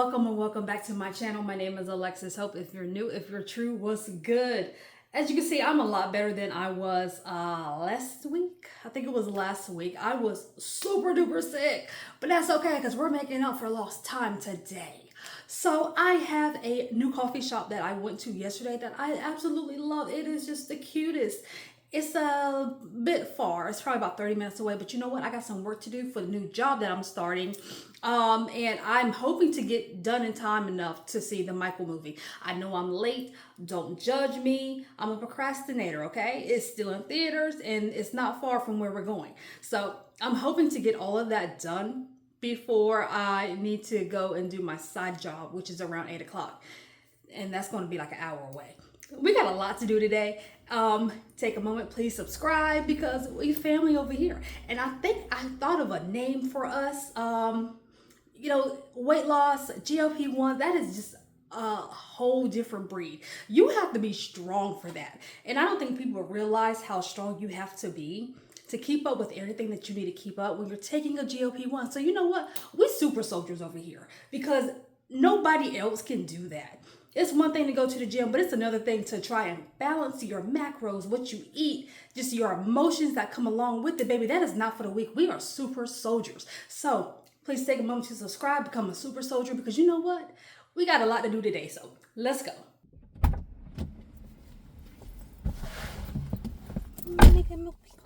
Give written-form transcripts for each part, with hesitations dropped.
welcome and welcome back to my channel. My name is Alexis Hope. If you're new, if you're true, what's good? As you can see, I'm a lot better than I was last week. I think it was last week. I was super duper sick, but that's okay because we're making up for lost time today. So I have a new coffee shop that I went to yesterday that I absolutely love. It is just the cutest. It's a bit far. It's probably about 30 minutes away, but you know what? I got some work to do for the new job that I'm starting. And I'm hoping to get done in time enough to see the Michael movie. I know I'm late. Don't judge me. I'm a procrastinator, okay? It's still in theaters and it's not far from where we're going. So I'm hoping to get all of that done before I need to go and do my side job, which is around 8 o'clock. And that's going to be like an hour away. We got a lot to do today. Take a moment, please subscribe because we family over here. And I think I thought of a name for us. You know, weight loss, GLP-1, that is just a whole different breed. You have to be strong for that. And I don't think people realize how strong you have to be to keep up with everything that you need to keep up when you're taking a GLP-1. So you know what? We super soldiers over here because nobody else can do that. It's one thing to go to the gym, but it's another thing to try and balance your macros, what you eat, just your emotions that come along with it, baby. That is not for the weak. We are super soldiers. So please take a moment to subscribe, become a super soldier, because you know what? We got a lot to do today, so let's go.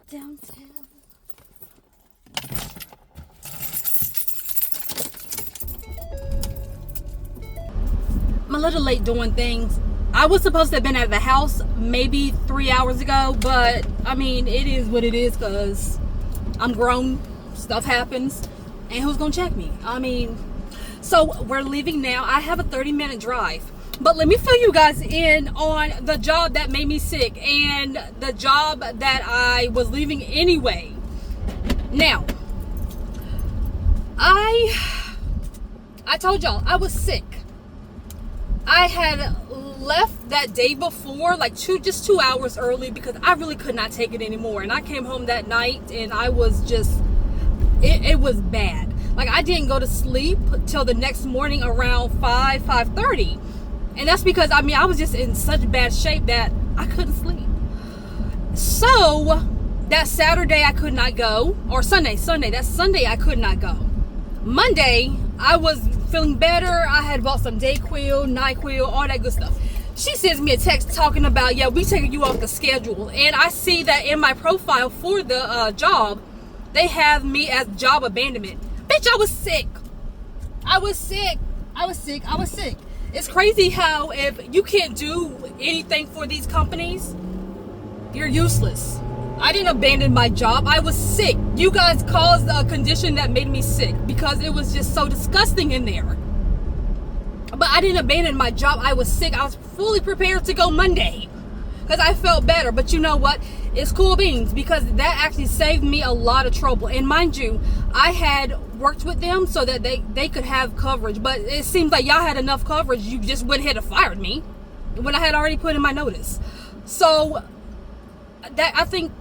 Downtown. I'm a little late doing things. I was supposed to have been at the house maybe 3 hours ago, but I mean, it is what it is because I'm grown, stuff happens, and who's gonna check me? I mean, so we're leaving now. I have a 30-minute drive, but let me fill you guys in on the job that made me sick and the job that I was leaving anyway. Now, I told y'all I was sick. I had left that day before, like just 2 hours early because I really could not take it anymore. And I came home that night and I was just, it was bad. Like I didn't go to sleep till the next morning around 5:30. And that's because, I mean, I was just in such bad shape that I couldn't sleep. So that Saturday I could not go, or Sunday, that Sunday I could not go. Monday, I was feeling better. I had bought some Dayquil, NyQuil, all that good stuff. She sends me a text talking about, yeah, we taking you off the schedule. And I see that in my profile for the job, they have me as job abandonment. Bitch, I was sick. I was sick. It's crazy how if you can't do anything for these companies, you're useless. I didn't abandon my job. I was sick. You guys caused a condition that made me sick because it was just so disgusting in there. But I didn't abandon my job. I was sick. I was fully prepared to go Monday because I felt better. But you know what? It's cool beans because that actually saved me a lot of trouble. And mind you, I had worked with them so that they could have coverage. But it seems like y'all had enough coverage. You just went ahead and fired me when I had already put in my notice. So that, I think,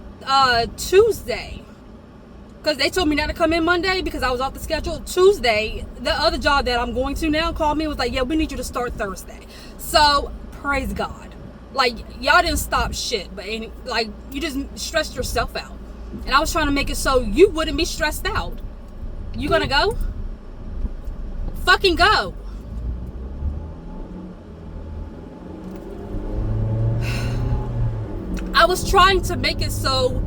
Tuesday, because they told me not to come in Monday because I was off the schedule. Tuesday, the other job that I'm going to now called me and was like, yeah, we need you to start Thursday. So praise God, like y'all didn't stop shit, but like you just stressed yourself out, and I was trying to make it so you wouldn't be stressed out. You gonna go? Fucking go. I was trying to make it so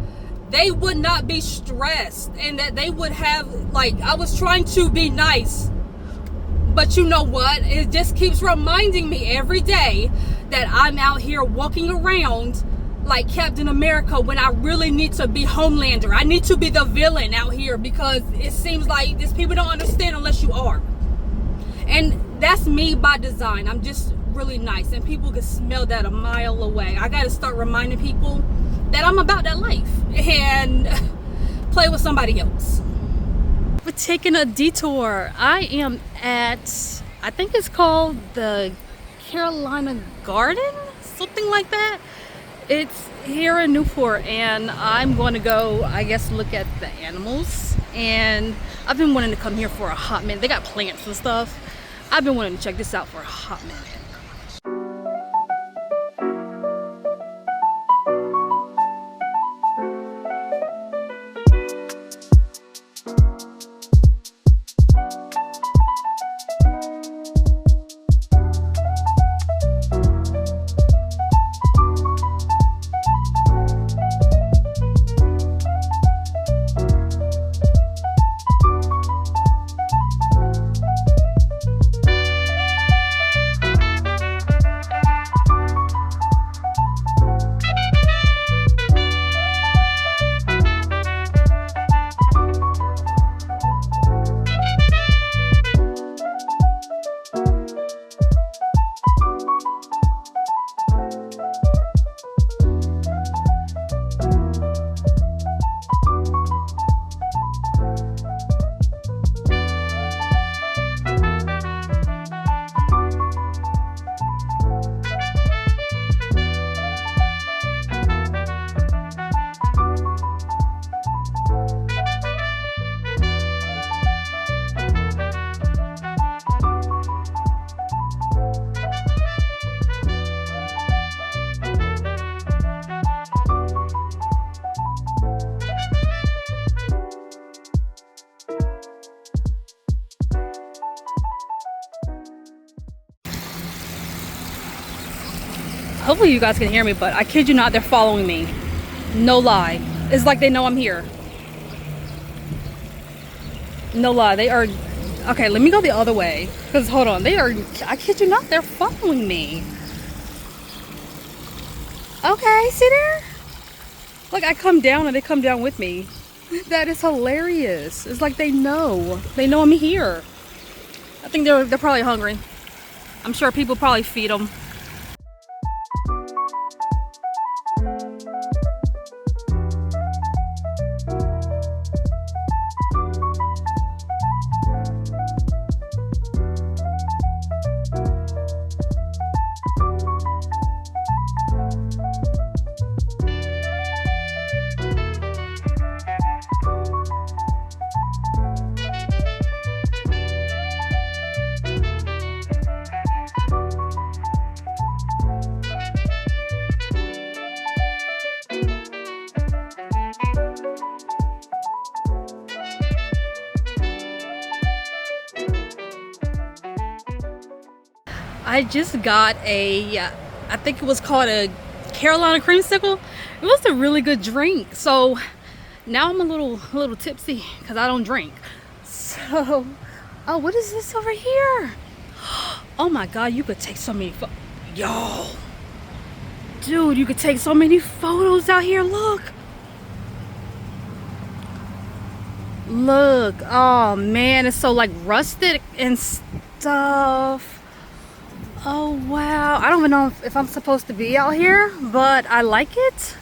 they would not be stressed and that they would have, like, I was trying to be nice. But you know what? It just keeps reminding me every day that I'm out here walking around like Captain America when I really need to be Homelander. I need to be the villain out here because it seems like these people don't understand unless you are. And that's me by design. I'm just really nice and people can smell that a mile away. I got to start reminding people that I'm about that life and play with somebody else. We're taking a detour. I am at, I think it's called the Carolina Garden, something like that. It's here in Newport and I'm going to go, I guess, look at the animals. And I've been wanting to come here for a hot minute. They got plants and stuff. I've been wanting to check this out for a hot minute. Hopefully you guys can hear me, but I kid you not, they're following me. No lie. It's like they know I'm here. No lie, they are... Okay, let me go the other way. Because, hold on, they are... I kid you not, they're following me. Okay, see there? Look, I come down and they come down with me. That is hilarious. It's like they know. They know I'm here. I think they're probably hungry. I'm sure people probably feed them. I just got a, I think it was called a Carolina creamsicle. It was a really good drink. So now I'm a little tipsy because I don't drink. So, oh, what is this over here? Oh my God, you could take so many yo, dude, you could take so many photos out here. Look, oh man, it's so like rusted and stuff. Oh wow, I don't even know if I'm supposed to be out here, but I like it.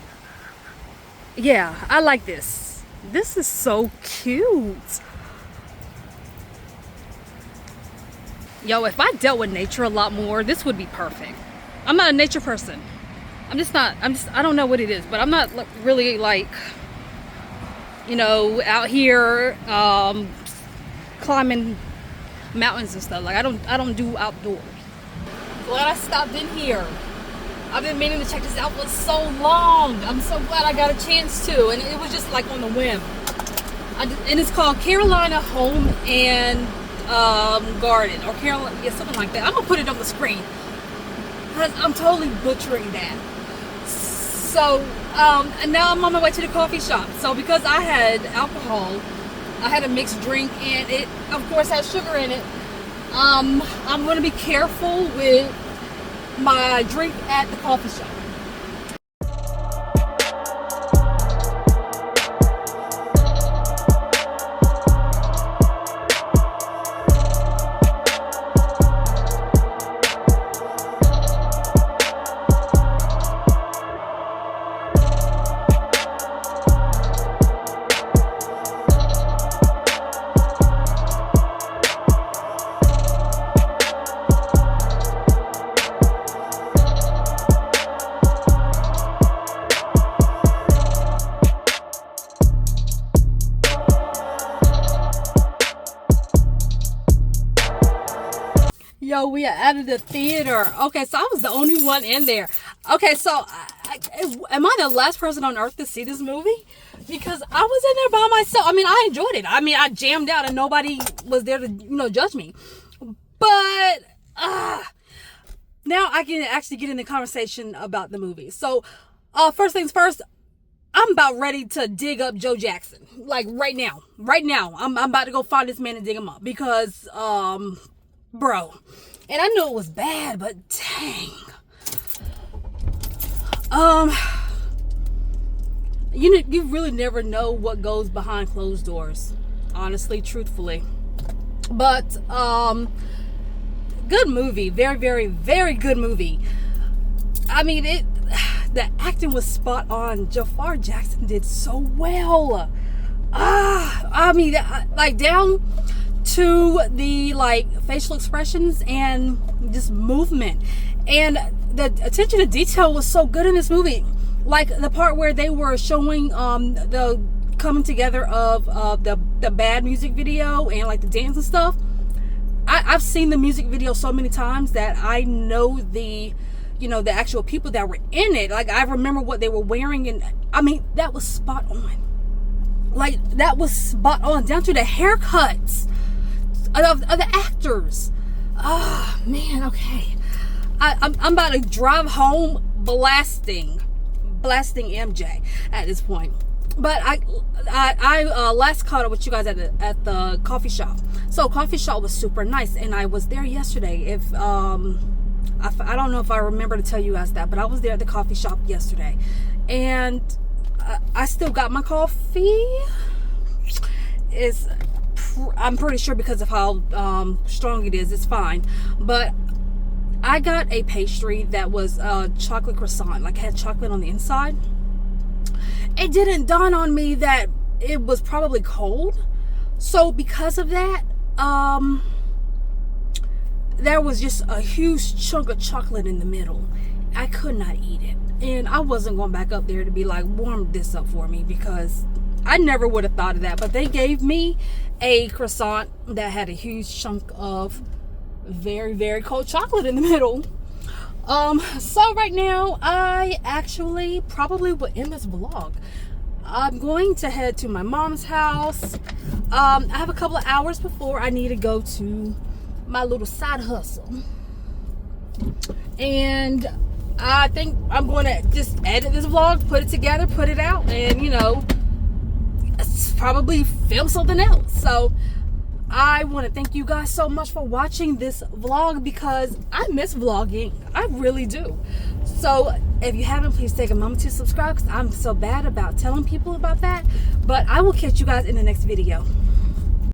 Yeah, I like this. This is so cute. Yo, if I dealt with nature a lot more, this would be perfect. I'm not a nature person. I don't know what it is, but I'm not really like, you know, out here climbing mountains and stuff. Like I don't do outdoors. Glad I stopped in here. I've been meaning to check this out for so long. I'm so glad I got a chance to, and it was just like on the whim. And it's called Carolina Home and Garden, or Carolina, yeah, something like that. I'm gonna put it on the screen. I'm totally butchering that. So, and now I'm on my way to the coffee shop. So because I had alcohol, I had a mixed drink, and it, of course, has sugar in it. I'm going to be careful with my drink at the coffee shop. yo, we are out of the theater. Okay, so I was the only one in there. Okay, so am I the last person on earth to see this movie? Because I was in there by myself. I mean, I enjoyed it. I mean, I jammed out and nobody was there to, judge me. But now I can actually get in the conversation about the movie. So, first things first, I'm about ready to dig up Joe Jackson. Like, right now. I'm about to go find this man and dig him up. Because, bro. And I knew it was bad, but dang. You really never know what goes behind closed doors. Honestly, truthfully. But, good movie. Very, very, very good movie. I mean, the acting was spot on. Jafar Jackson did so well. I mean, like, down to the, like, facial expressions and just movement. And the attention to detail was so good in this movie. Like, the part where they were showing the coming together of the bad music video and, like, the dance and stuff. I've seen the music video so many times that I know the actual people that were in it. Like, I remember what they were wearing, and I mean, that was spot on. Like, that was spot on, down to the haircuts of the actors. Oh, man, okay. I'm about to drive home blasting MJ at this point. But I last caught up with you guys at the coffee shop. So coffee shop was super nice, and I was there yesterday. If I don't know if I remember to tell you guys that, but I was there at the coffee shop yesterday, and I still got my coffee. I'm pretty sure because of how strong it is, it's fine. But I got a pastry that was chocolate croissant, like had chocolate on the inside. It didn't dawn on me that it was probably cold. So because of that, there was just a huge chunk of chocolate in the middle. I could not eat it. And I wasn't going back up there to be like, warm this up for me, because I never would have thought of that. But they gave me a croissant that had a huge chunk of very, very cold chocolate in the middle. So right now, I actually probably will end this vlog. I'm going to head to my mom's house. I have a couple of hours before I need to go to my little side hustle. And I think I'm going to just edit this vlog, put it together, put it out, and, probably film something else. So I want to thank you guys so much for watching this vlog, because I miss vlogging. I really do. So if you haven't, please take a moment to subscribe, because I'm so bad about telling people about that. But I will catch you guys in the next video.